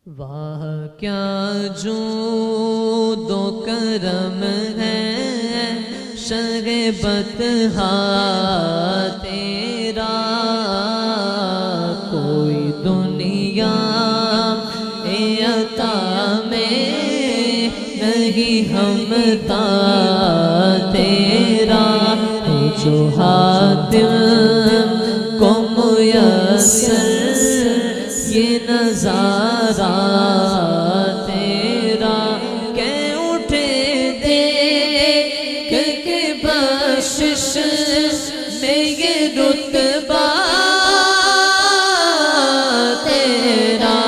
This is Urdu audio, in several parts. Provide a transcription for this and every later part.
واہ کیا جود و کرم ہے شہ بطحا تیرا، کوئی دنیا عطا میں نہیں ہمتا تیرا، جو حاتم کو میسر یہ نظارہ تیرا، کہ اٹھے دیکھ کے بخشش میں یہ رتبہ تیرا،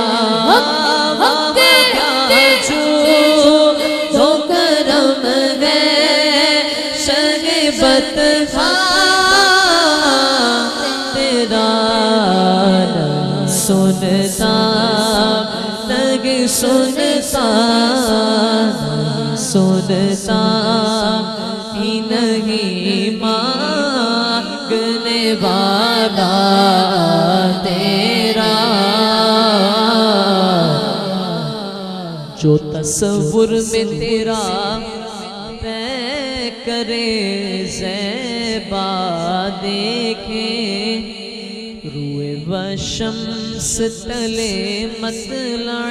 کیا جود و کرم ہے شہ بطحا تیرا، سنتا نہیں سنتا سنتا ہی نہیں مانگنے والا تیرا، جو تصور میں تیرا طے کرے زیبا دیکھے، روئے وشمس تلے مطلع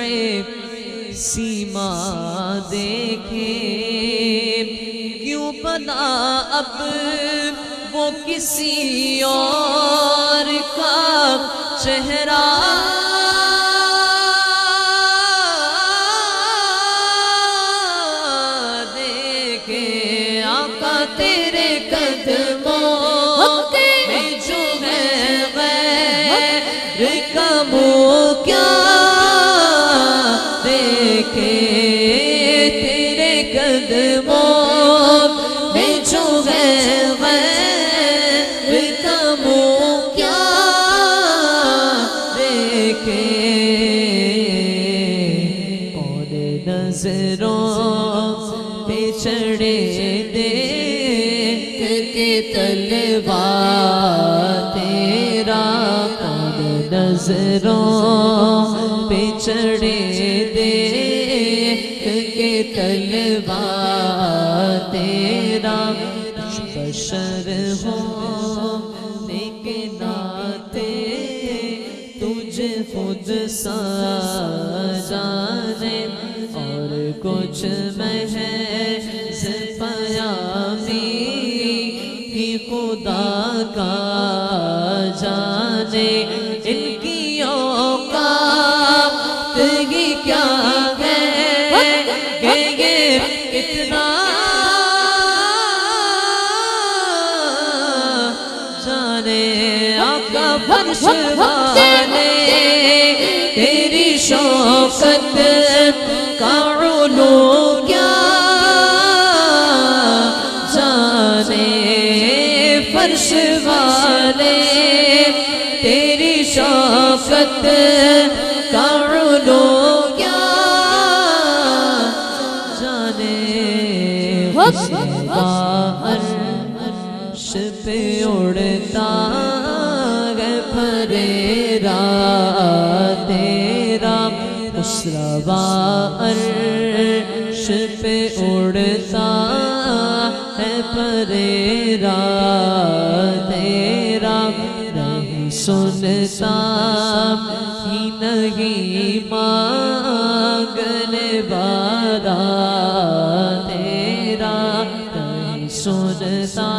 سیما دیکھے، کیوں بنا اب وہ کسی اور کا چہرہ، دیکھے آقا تیرے قدموں کیا دیکھے، تیرے قدموں میں جو ہے غیر کموں کیا دیکھے، کون نظروں پہ چڑھے دیکھ کے طلبہ تیرا، نظروں پہ چڑھے دیکھ کے طلبہ تیرا، بشر ہونے کے ناطے تجھے خود سا جانے، اور کچھ محض پیامی ہی خدا کا جانے، ان کی اوقات ہی کیا ہے کہ یہ اتنا جانے، آقا فرش والے تیری شوکت کا علو کیا جانے، فرش والے تیری شوکت کا علو کیا جانے، عرش پہ اڑتا ہے پھریرا تیرا، اسروا عرش پہ اڑتا ہے پھریرا تیرا، نہیں سنتا ہی نہیں مانگنے والا تیرا، نہیں سنتا